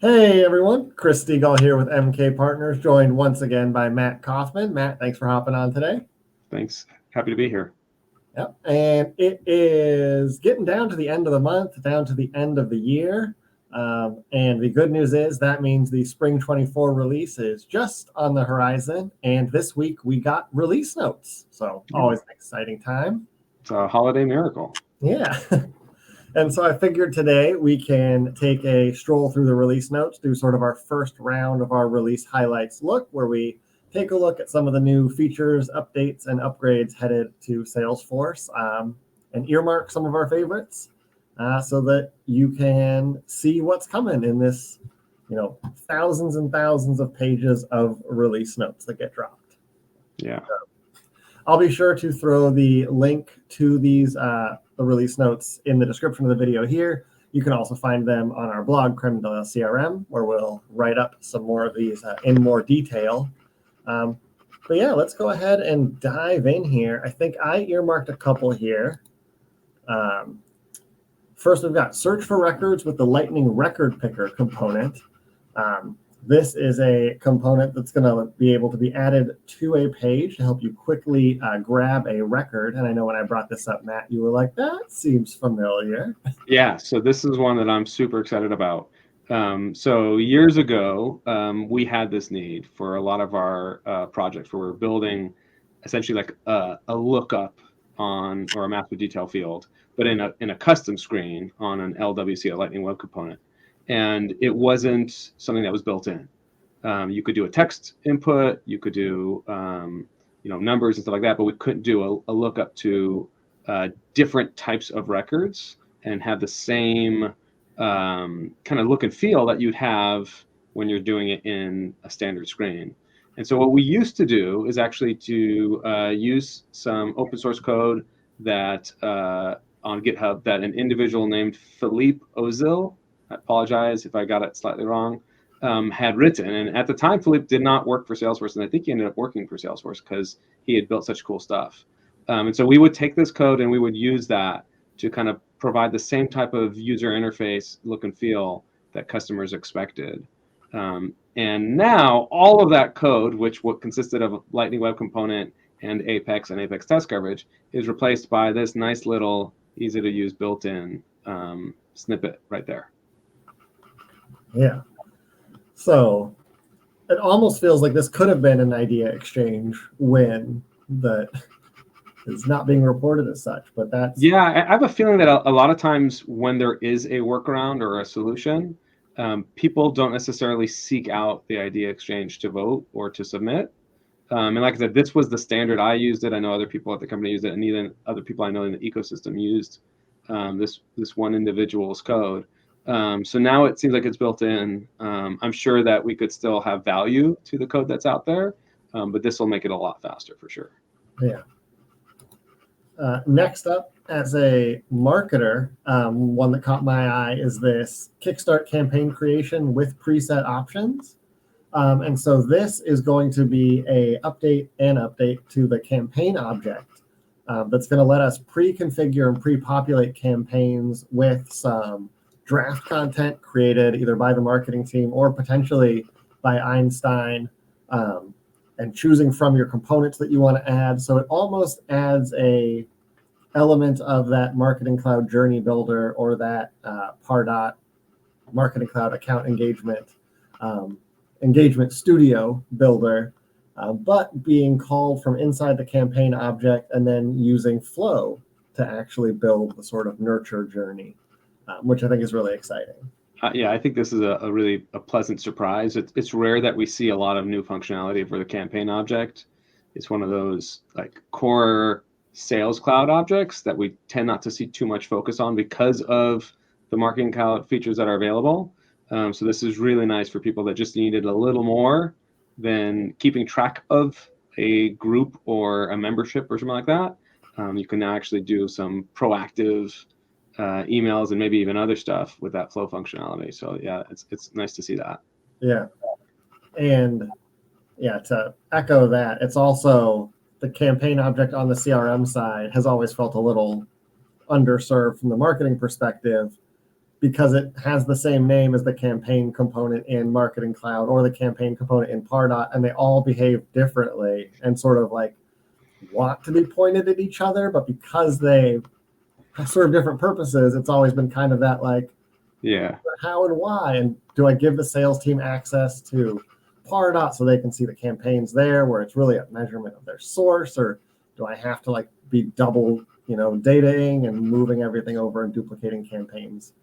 Hey everyone, Chris Stegall here with MK Partners, joined once again by Matt Kaufman. Matt, thanks for hopping on today. Thanks. Happy to be here. Yep, and it is getting down to the end of the month, down to the end of the year. And the good news is that means the Spring 24 release is just on the horizon. And this week we got release notes. So always an exciting time. It's a holiday miracle. Yeah. And so I figured today we can take a stroll through the release notes, do sort of our first round of our release highlights look, where we take a look at some of the new features, updates, and upgrades headed to Salesforce, and earmark some of our favorites so that you can see what's coming in this, thousands and thousands of pages of release notes that get dropped. Yeah. I'll be sure to throw the link to these the release notes in the description of the video here. You can also find them on our blog, Creme de la CRM, where we'll write up some more of these in more detail. But yeah, let's go ahead and dive in here. I think I earmarked a couple here. First, we've got search for records with the Lightning Record Picker component. This is a component that's going to be able to be added to a page to help you quickly grab a record. And I know when I brought this up, Matt, you were like, that seems familiar. Yeah, so this is one that I'm super excited about. So years ago, we had this need for a lot of our projects where we're building essentially like a lookup on or a master detail field, but in a custom screen on an LWC, a Lightning Web Component. And it wasn't something that was built in. You could do a text input, you could do numbers and stuff like that, but we couldn't do a lookup to different types of records and have the same kind of look and feel that you'd have when you're doing it in a standard screen. And so what we used to do is actually to use some open source code that on GitHub that an individual named Philippe Ozil, I apologize if I got it slightly wrong, had written. And at the time, Philippe did not work for Salesforce. And I think he ended up working for Salesforce because he had built such cool stuff. And so we would take this code and we would use that to kind of provide the same type of user interface, look and feel that customers expected. And now all of that code, which consisted of Lightning Web Component and Apex test coverage, is replaced by this nice little easy to use built-in snippet right there. Yeah. So it almost feels like this could have been an idea exchange win that is not being reported as such, but that's... Yeah, I have a feeling that a lot of times when there is a workaround or a solution, people don't necessarily seek out the idea exchange to vote or to submit. And like I said, this was the standard. I used it. I know other people at the company used it, and even other people I know in the ecosystem used this one individual's code. So now it seems like it's built in. I'm sure that we could still have value to the code that's out there, but this will make it a lot faster for sure. Yeah. Next up, as a marketer, one that caught my eye is this Kickstart campaign creation with preset options. And so this is going to be an update to the campaign object that's going to let us pre-configure and pre-populate campaigns with some draft content created either by the marketing team or potentially by Einstein, and choosing from your components that you want to add. So it almost adds a element of that Marketing Cloud Journey Builder or that Pardot Marketing Cloud Account Engagement Studio Builder, but being called from inside the campaign object and then using Flow to actually build the sort of nurture journey, which I think is really exciting. Yeah, I think this is a really pleasant surprise. It's rare that we see a lot of new functionality for the campaign object. It's one of those like core Sales Cloud objects that we tend not to see too much focus on because of the Marketing Cloud features that are available. So this is really nice for people that just needed a little more than keeping track of a group or a membership or something like that. You can now actually do some proactive emails and maybe even other stuff with that Flow functionality. So yeah, it's nice to see that. Yeah. And yeah, to echo that, it's also the campaign object on the CRM side has always felt a little underserved from the marketing perspective. because it has the same name as the campaign component in Marketing Cloud or the campaign component in Pardot, and they all behave differently and sort of like want to be pointed at each other, but because they serve different purposes, it's always been kind of that like, Yeah. how and why, and do I give the sales team access to Pardot so they can see the campaigns there where it's really a measurement of their source, or do I have to like be double, dataing and moving everything over and duplicating campaigns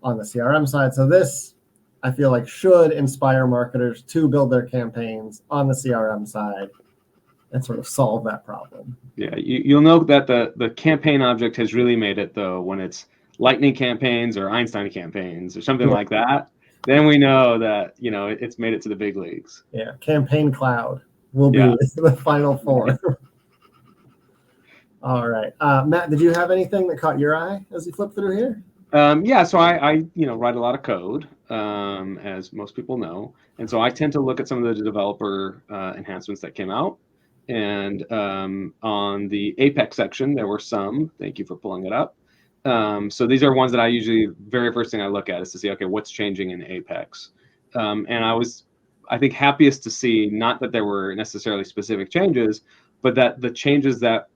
on the CRM side? So this, I feel like, should inspire marketers to build their campaigns on the CRM side and sort of solve that problem. Yeah, you'll note that the campaign object has really made it, though, when it's Lightning campaigns or Einstein campaigns or something like that, then we know that, it's made it to the big leagues. Yeah, Campaign Cloud will be the final form. All right. Matt, did you have anything that caught your eye as you flip through here? Yeah, so I write a lot of code, as most people know. And so I tend to look at some of the developer enhancements that came out. And on the Apex section, there were some. Thank you for pulling it up. So these are ones that I usually, very first thing I look at is to see, okay, what's changing in Apex? And I was, I think, happiest to see not that there were necessarily specific changes, but that the changes that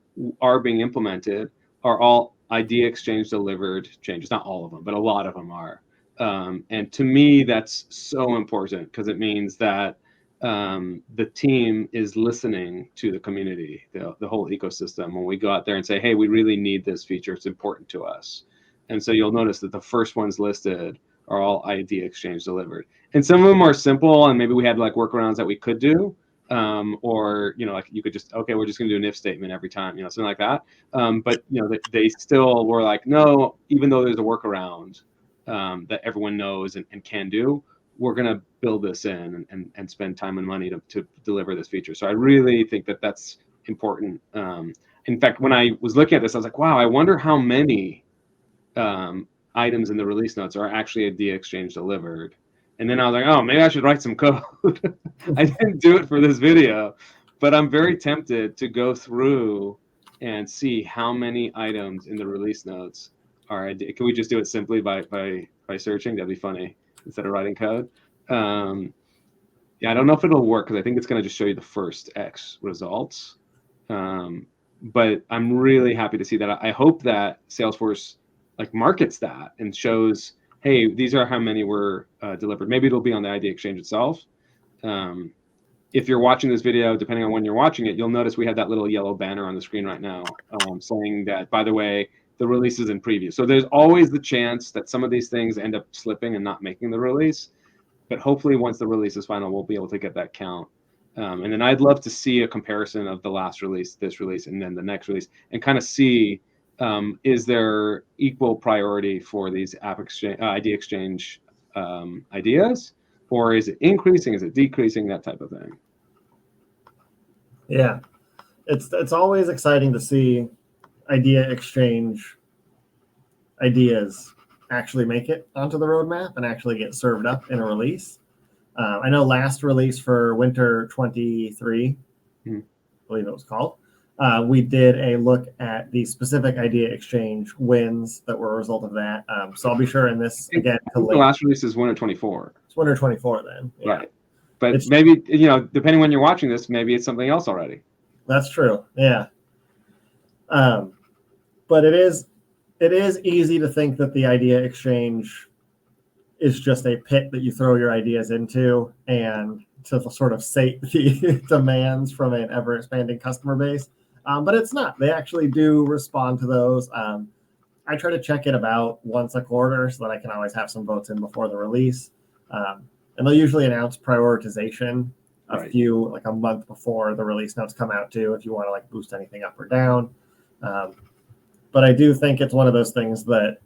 are being implemented are all idea exchange delivered changes. Not all of them, but a lot of them are. And to me, that's so important because it means that the team is listening to the community, the whole ecosystem. When we go out there and say, hey, we really need this feature, it's important to us. And so you'll notice that the first ones listed are all idea exchange delivered. And some of them are simple, and maybe we had like workarounds that we could do. Or, like you could just, okay, we're just going to do an if statement every time, something like that. But, they still were like, no, even though there's a workaround that everyone knows and can do, we're going to build this in and spend time and money to deliver this feature. So I really think that that's important. In fact, when I was looking at this, I was like, wow, I wonder how many items in the release notes are actually idea exchange delivered. And then I was like, oh, maybe I should write some code. I didn't do it for this video, but I'm very tempted to go through and see how many items in the release notes are. Can we just do it simply by searching? That'd be funny instead of writing code. Yeah, I don't know if it'll work because I think it's going to just show you the first X results. But I'm really happy to see that. I hope that Salesforce markets that and shows, hey, these are how many were delivered. Maybe it'll be on the ID Exchange itself. If you're watching this video, depending on when you're watching it, you'll notice we have that little yellow banner on the screen right now saying that, by the way, the release is in preview. So there's always the chance that some of these things end up slipping and not making the release. But hopefully once the release is final, we'll be able to get that count. And then I'd love to see a comparison of the last release, this release, and then the next release, and kind of see, is there equal priority for these ID exchange ideas, or is it increasing? Is it decreasing? That type of thing. Yeah, it's always exciting to see idea exchange ideas actually make it onto the roadmap and actually get served up in a release. I know last release for winter 23, I believe it was called, we did a look at the specific idea exchange wins that were a result of that. So I'll be sure in this again. The last release is winter 24. It's winter 24 then. Yeah. Right. But maybe, depending when you're watching this, maybe it's something else already. That's true. Yeah. But it is easy to think that the idea exchange is just a pit that you throw your ideas into and to sort of sate the demands from an ever-expanding customer base. But it's not. They actually do respond to those. I try to check it about once a quarter so that I can always have some votes in before the release. And they'll usually announce prioritization a month before the release notes come out too, if you want to boost anything up or down. But I do think it's one of those things that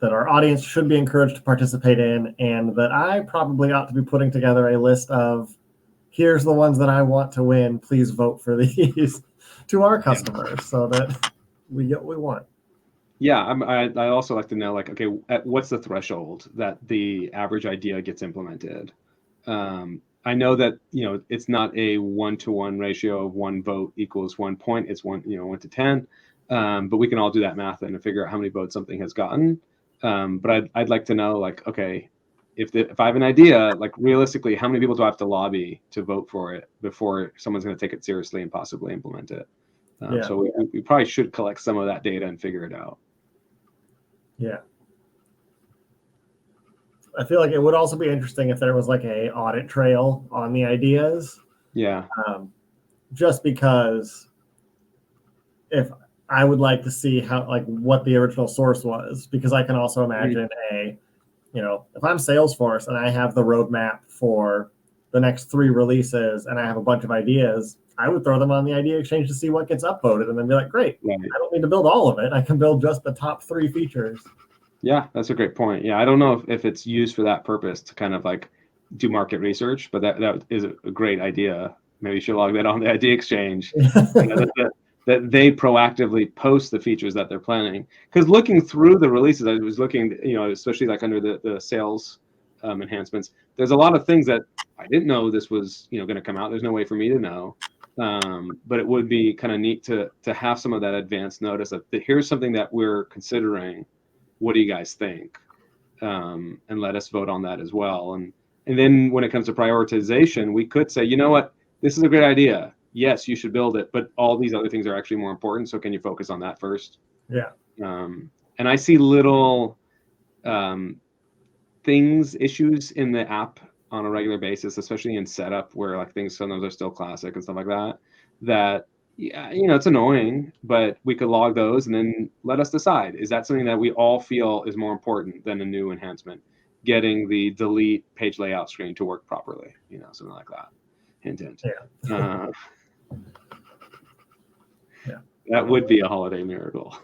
our audience should be encouraged to participate in, and that I probably ought to be putting together a list of, here's the ones that I want to win. Please vote for these to our customers so that we get what we want. Yeah, I also like to know, okay, what's the threshold that the average idea gets implemented? I know that, it's not a 1-to-1 ratio of 1 vote equals 1 point. It's 1 to 10. But we can all do that math and figure out how many votes something has gotten. But I'd like to know, like, okay, if I have an idea, like realistically, how many people do I have to lobby to vote for it before someone's going to take it seriously and possibly implement it? So we probably should collect some of that data and figure it out. Yeah. I feel like it would also be interesting if there was like a audit trail on the ideas. Yeah. Just because if I would like to see how, like, what the original source was, because I can also imagine if I'm Salesforce and I have the roadmap for the next 3 releases and I have a bunch of ideas, I would throw them on the idea exchange to see what gets upvoted and then be like, great, Right. I don't need to build all of it. I can build just the top 3 features. Yeah, that's a great point. Yeah, I don't know if it's used for that purpose to kind of like do market research, but that is a great idea. Maybe you should log that on the idea exchange. That they proactively post the features that they're planning. Because looking through the releases, I was looking, especially like under the sales enhancements, there's a lot of things that I didn't know this was, going to come out. There's no way for me to know. But it would be kind of neat to have some of that advanced notice that here's something that we're considering. What do you guys think? And let us vote on that as well. And then when it comes to prioritization, we could say, you know what, this is a great idea. Yes, you should build it, but all these other things are actually more important. So can you focus on that first? Yeah. And I see little issues in the app on a regular basis, especially in setup where like things sometimes are still classic and stuff like that, yeah, it's annoying, but we could log those and then let us decide. Is that something that we all feel is more important than a new enhancement? Getting the delete page layout screen to work properly, something like that. Hint, hint. Yeah. Yeah. That would be a holiday miracle.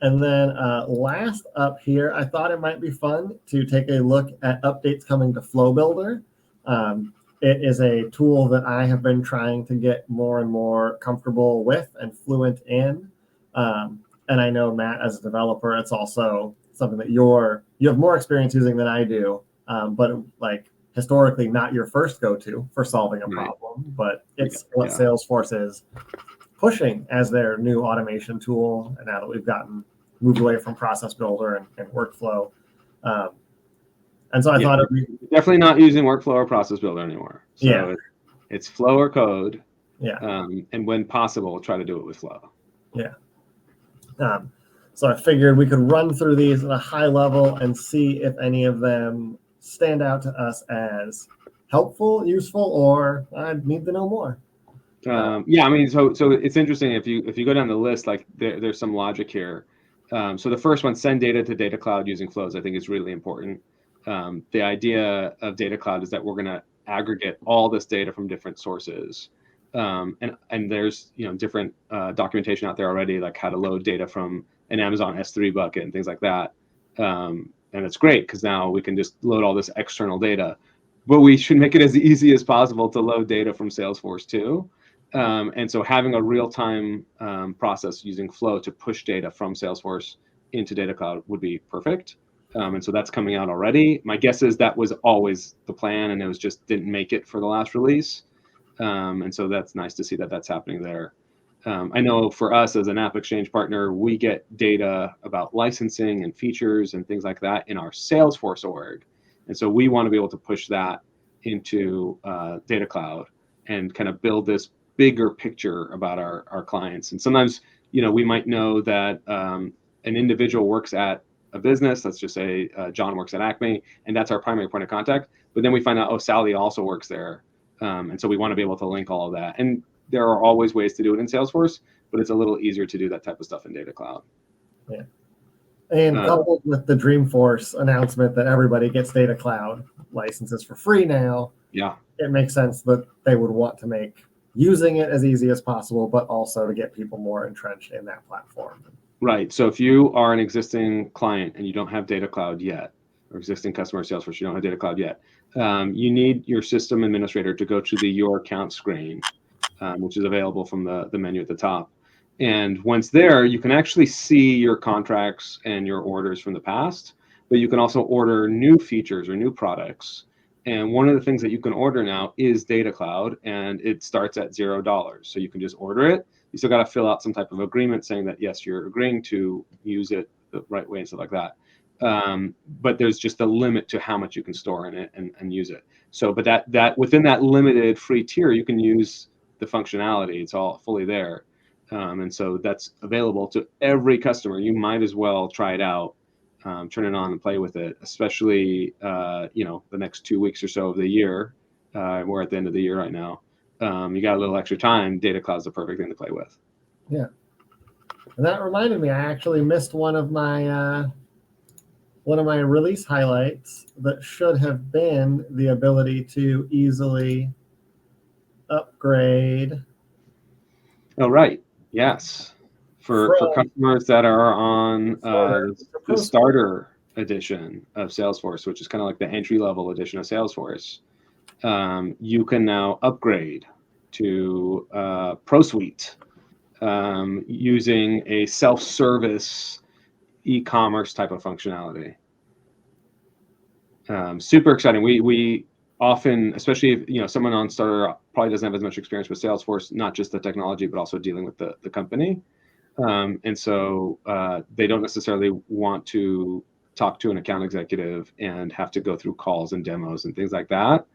And then last up here, I thought it might be fun to take a look at updates coming to Flow Builder. It is a tool that I have been trying to get more and more comfortable with and fluent in. And I know, Matt, as a developer, it's also something that you have more experience using than I do, but like historically not your first go-to for solving a problem, but it's what Salesforce is pushing as their new automation tool. And now that we've moved away from Process Builder and Workflow. And so I thought it'd be definitely not using Workflow or Process Builder anymore. So it's Flow or Code. Yeah. And when possible, try to do it with Flow. Yeah. So I figured we could run through these at a high level and see if any of them stand out to us as helpful, useful, or I need to know more. I mean, so it's interesting if you go down the list, like there's some logic here. So the first one, send data to Data Cloud using flows, I think is really important. The idea of Data Cloud is that we're going to aggregate all this data from different sources. And there's different documentation out there already, like how to load data from an Amazon S3 bucket and things like that. And it's great because now we can just load all this external data, but we should make it as easy as possible to load data from Salesforce too. And so having a real-time process using Flow to push data from Salesforce into Data Cloud would be perfect. And so that's coming out already. My guess is that was always the plan, and it was just didn't make it for the last release. And so that's nice to see that that's happening there. I know for us as an App Exchange partner, we get data about licensing and features and things like that in our Salesforce org. And so we want to be able to push that into Data Cloud and kind of build this bigger picture about our clients. And sometimes, we might know that an individual works at a business, let's just say John works at Acme, and that's our primary point of contact. But then we find out, Sally also works there. And so we want to be able to link all of that. And there are always ways to do it in Salesforce, but it's a little easier to do that type of stuff in Data Cloud. Yeah. And coupled with the Dreamforce announcement that everybody gets Data Cloud licenses for free now, it makes sense that they would want to make using it as easy as possible, but also to get people more entrenched in that platform. Right. So if you are an existing client and you don't have Data Cloud yet, or existing customer of Salesforce, you don't have Data Cloud yet, you need your system administrator to go to the Your Account screen, which is available from the menu at the top. And once there, you can actually see your contracts and your orders from the past, but you can also order new features or new products. And one of the things that you can order now is Data Cloud, and it starts at $0. So you can just order it. You still got to fill out some type of agreement saying that yes, you're agreeing to use it the right way and stuff like that. But there's just a limit to how much you can store in it and use it. So, but that within that limited free tier, you can use the functionality. It's all fully there. And so that's available to every customer. You might as well try it out, turn it on and play with it, especially, the next 2 weeks or so of the year. We're at the end of the year right now. You got a little extra time. Data Cloud's the perfect thing to play with. Yeah. And that reminded me, I actually missed one of my release highlights that should have been the ability to easily upgrade. Oh, right. Yes. For customers that are on the starter edition of Salesforce, which is kind of like the entry-level edition of Salesforce, you can now upgrade to Pro Suite using a self-service e-commerce type of functionality. Super exciting. We often, especially if someone on starter probably doesn't have as much experience with Salesforce, not just the technology, but also dealing with the company. And so they don't necessarily want to talk to an account executive and have to go through calls and demos and things like that,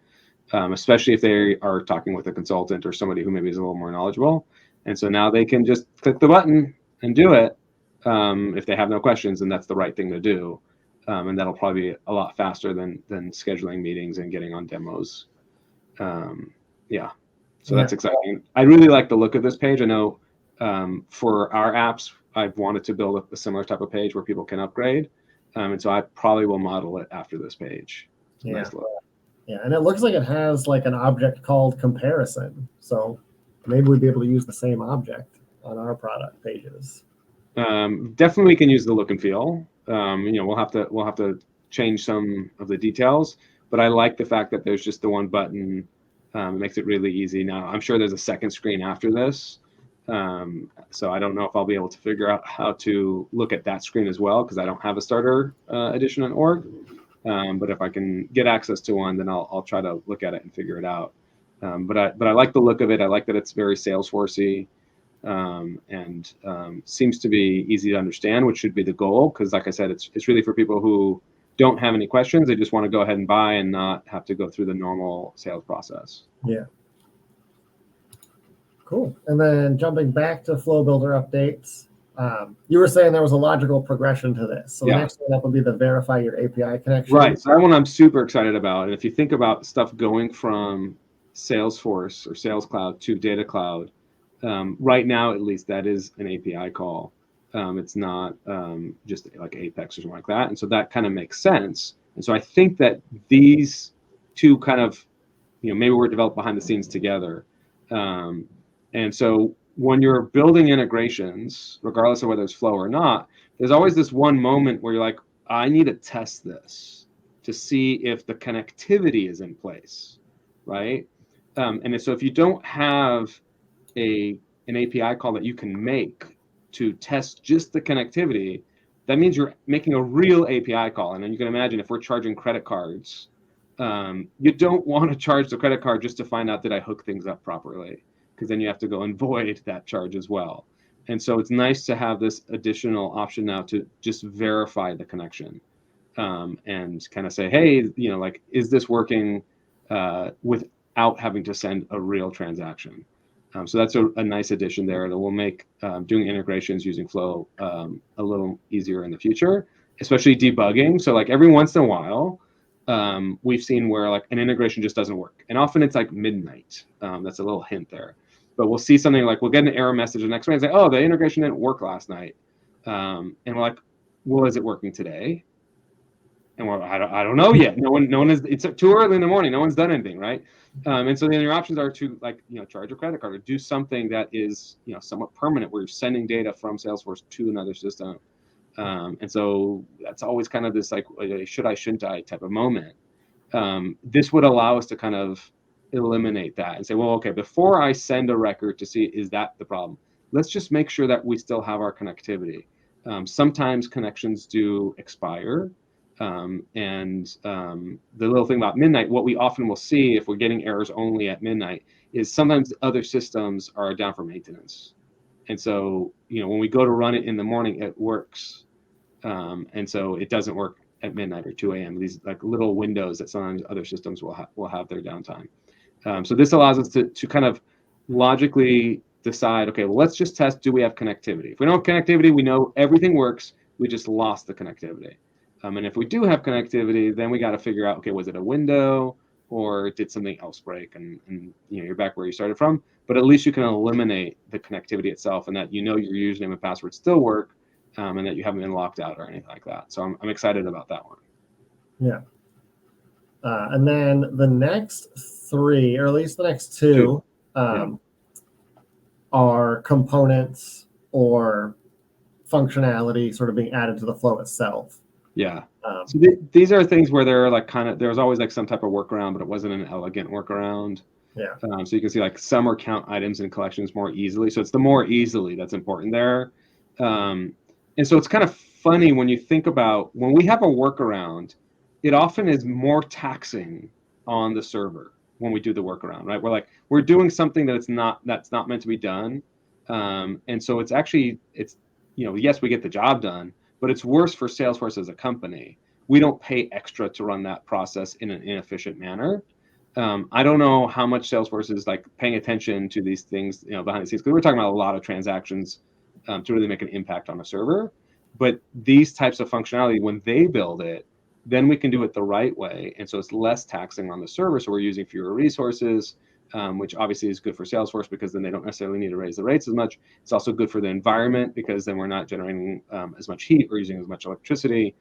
especially if they are talking with a consultant or somebody who maybe is a little more knowledgeable. And so now they can just click the button and do it. If they have no questions, then that's the right thing to do. And that'll probably be a lot faster than scheduling meetings and getting on demos. So that's exciting. I really like the look of this page. I know for our apps, I've wanted to build a similar type of page where people can upgrade. And so I probably will model it after this page. Nice look. Yeah, and it looks like it has like an object called comparison. So maybe we'd be able to use the same object on our product pages. Definitely we can use the look and feel. We'll have to change some of the details, but I like the fact that there's just the one button. It makes it really easy. Now, I'm sure there's a second screen after this. So I don't know if I'll be able to figure out how to look at that screen as well, because I don't have a starter edition on org. But if I can get access to one, then I'll try to look at it and figure it out. But I like the look of it. I like that it's very Salesforce-y. And seems to be easy to understand, which should be the goal, because like I said, it's really for people who don't have any questions. They just want to go ahead and buy and not have to go through the normal sales process. Yeah. Cool. And then jumping back to Flow Builder updates, you were saying there was a logical progression to this. So the next one up would be the verify your API connection. Right. So that one I'm super excited about. And if you think about stuff going from Salesforce or Sales Cloud to Data Cloud, right now, at least, that is an API call. It's not just like Apex or something like that. And so that kind of makes sense. And so I think that these two kind of, maybe were developed behind the scenes together. And so when you're building integrations, regardless of whether it's Flow or not, there's always this one moment where you're like, I need to test this to see if the connectivity is in place, right? And so if you don't have an API call that you can make to test just the connectivity, that means you're making a real API call. And then you can imagine if we're charging credit cards, you don't want to charge the credit card just to find out that I hook things up properly, because then you have to go and void that charge as well. And so it's nice to have this additional option now to just verify the connection and kind of say, hey, is this working without having to send a real transaction? So that's a nice addition there that will make doing integrations using Flow a little easier in the future, especially debugging. So like every once in a while, we've seen where like an integration just doesn't work. And often it's like midnight. That's a little hint there. But we'll see something like we'll get an error message the next day and say, oh, the integration didn't work last night. And we're like, well, is it working today? And we're, I don't know yet. No one is. It's too early in the morning. No one's done anything, right? And so then your options are to charge a credit card or do something that is somewhat permanent, where you're sending data from Salesforce to another system. And so that's always kind of this like should I, shouldn't I type of moment. This would allow us to kind of eliminate that and say, well, okay, before I send a record to see is that the problem, let's just make sure that we still have our connectivity. Sometimes connections do expire. And the little thing about midnight, what we often will see if we're getting errors only at midnight is sometimes other systems are down for maintenance. And so, when we go to run it in the morning, it works. And so it doesn't work at midnight or 2 a.m. These like little windows that sometimes other systems will have their downtime. So this allows us to kind of logically decide, okay, well, let's just test, do we have connectivity? If we don't have connectivity, we know everything works. We just lost the connectivity. And if we do have connectivity, then we got to figure out, okay, was it a window or did something else break? And you're back where you started from. But at least you can eliminate the connectivity itself, and that your username and password still work, and that you haven't been locked out or anything like that. So I'm excited about that one. Yeah. And then the next three, or at least the next two, are components or functionality sort of being added to the flow itself. Yeah. So these are things where there are like there's always like some type of workaround, but it wasn't an elegant workaround. Yeah. So you can see like some are count items in collections more easily. So it's the more easily that's important there. And so it's kind of funny when you think about when we have a workaround, it often is more taxing on the server when we do the workaround, right? We're doing something that's not meant to be done. And so it's yes, we get the job done, but it's worse for Salesforce as a company. We don't pay extra to run that process in an inefficient manner. I don't know how much Salesforce is like paying attention to these things, behind the scenes, because we're talking about a lot of transactions to really make an impact on a server. But these types of functionality, when they build it, then we can do it the right way. And so it's less taxing on the server. So we're using fewer resources, which obviously is good for Salesforce because then they don't necessarily need to raise the rates as much. It's also good for the environment because then we're not generating as much heat or using as much electricity.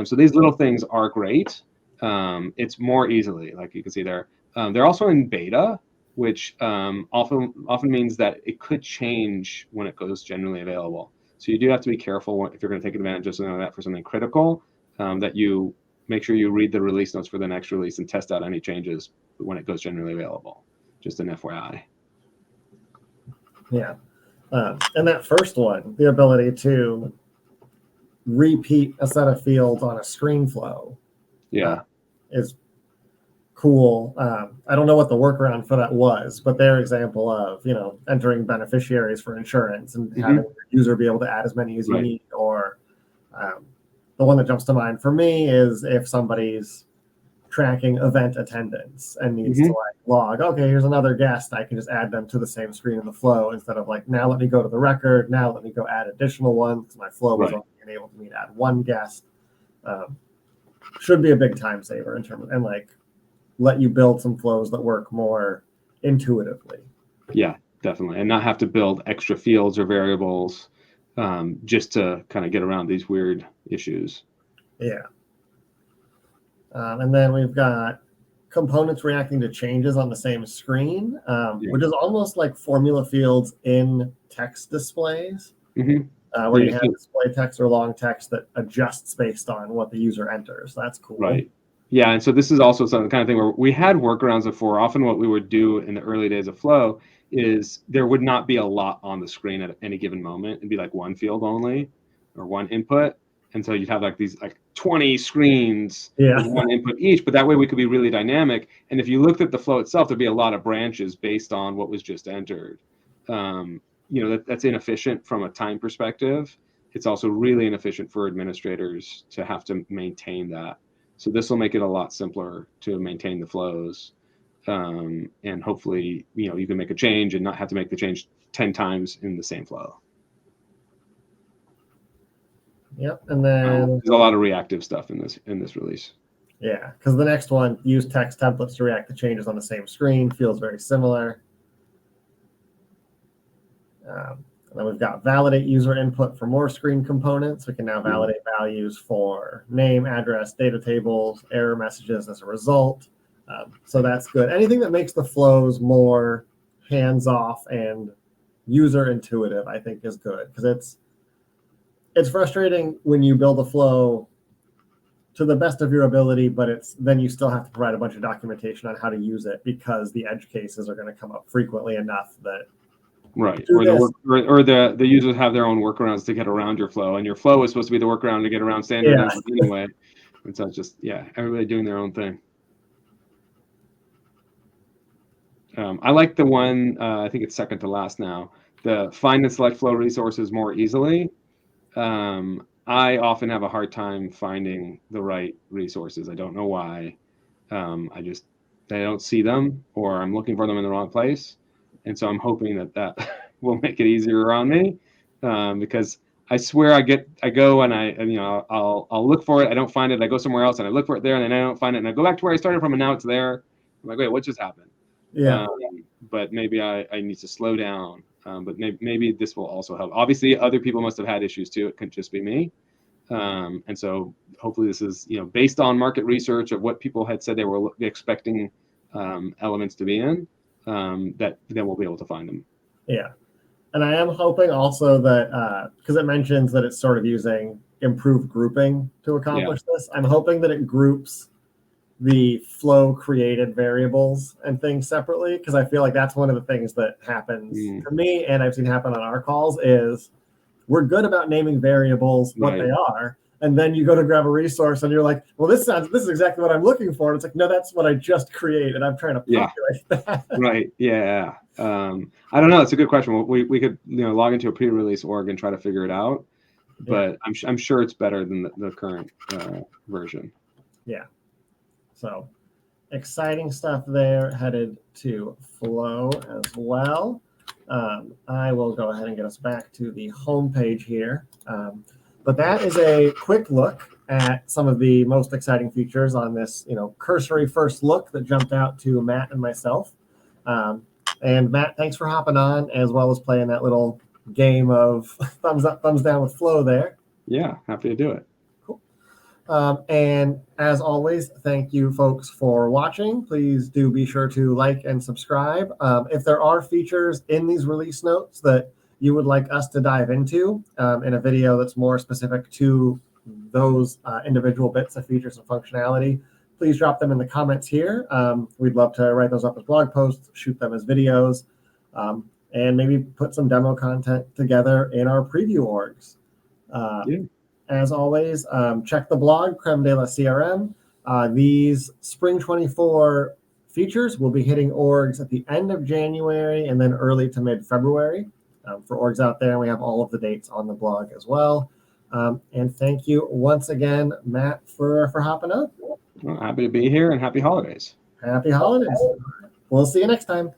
So these little things are great. It's more easily, like you can see there. They're also in beta, which often means that it could change when it goes generally available. So you do have to be careful if you're going to take advantage of something like that for something critical, that you make sure you read the release notes for the next release and test out any changes when it goes generally available. Just an FYI. Yeah. And that first one, the ability to repeat a set of fields on a screen flow, is cool. I don't know what the workaround for that was, but their example of, entering beneficiaries for insurance and having the user be able to add as many as you need, or the one that jumps to mind for me is if somebody's tracking event attendance and needs to log, okay, here's another guest, I can just add them to the same screen in the flow instead of now let me go to the record, now let me go add additional ones because my flow was only enabled me to add one guest. Should be a big time saver in terms of, and let you build some flows that work more intuitively. Yeah, definitely. And not have to build extra fields or variables just to kind of get around these weird issues. Yeah. And then we've got components reacting to changes on the same screen, which is almost like formula fields in text displays, where you have display text or long text that adjusts based on what the user enters. That's cool. Right. Yeah, and so this is also some kind of thing where we had workarounds before. Often what we would do in the early days of Flow is there would not be a lot on the screen at any given moment. It'd be like one field only or one input. And so you'd have these 20 screens with one input each, but that way we could be really dynamic. And if you looked at the flow itself, there'd be a lot of branches based on what was just entered. That's inefficient from a time perspective. It's also really inefficient for administrators to have to maintain that. So this will make it a lot simpler to maintain the flows. And hopefully, you can make a change and not have to make the change 10 times in the same flow. Yep, and then there's a lot of reactive stuff in this release. Yeah, because the next one, use text templates to react to changes on the same screen, feels very similar. And then we've got validate user input for more screen components. We can now validate values for name, address, data tables, error messages as a result. So that's good. Anything that makes the flows more hands-off and user intuitive, I think, is good, because it's frustrating when you build a flow to the best of your ability, but then you still have to provide a bunch of documentation on how to use it because the edge cases are going to come up frequently enough that or the users have their own workarounds to get around your flow, and your flow is supposed to be the workaround to get around standard anyway. It's not just everybody doing their own thing. I like the one, I think it's second to last now, the find and select flow resources more easily. I often have a hard time finding the right resources. I don't know why. I don't see them, or I'm looking for them in the wrong place. And so I'm hoping that will make it easier on me, because I swear I go and I'll look for it. I don't find it. I go somewhere else and I look for it there, and then I don't find it. And I go back to where I started from, and now it's there. I'm like, wait, what just happened? Yeah. But maybe I need to slow down. But maybe this will also help. Obviously, other people must have had issues too. It couldn't just be me. And so hopefully this is, based on market research of what people had said they were expecting elements to be in, that then we'll be able to find them. Yeah. And I am hoping also that, because it mentions that it's sort of using improved grouping to accomplish this, I'm hoping that it groups the flow created variables and things separately, because I feel like that's one of the things that happens to me, and I've seen happen on our calls, is we're good about naming variables what they are, and then you go to grab a resource and you're like, well, this is exactly what I'm looking for. And it's like, no, that's what I just created. I'm trying to populate that. Right. Yeah. I don't know. It's a good question. We could log into a pre-release org and try to figure it out, but I'm sure it's better than the current version. Yeah. So exciting stuff there, headed to Flow as well. I will go ahead and get us back to the home page here. But that is a quick look at some of the most exciting features on this, cursory first look that jumped out to Matt and myself. And Matt, thanks for hopping on, as well as playing that little game of thumbs up, thumbs down with Flow there. Yeah, happy to do it. And as always, thank you folks for watching. Please do be sure to like and subscribe. If there are features in these release notes that you would like us to dive into in a video that's more specific to those individual bits of features and functionality, please drop them in the comments here. We'd love to write those up as blog posts, shoot them as videos, and maybe put some demo content together in our preview orgs. As always, check the blog, Creme de la CRM. These Spring 24 features will be hitting orgs at the end of January and then early to mid-February. For orgs out there, we have all of the dates on the blog as well. And thank you once again, Matt, for hopping up. Well, happy to be here, and happy holidays. Happy holidays. We'll see you next time.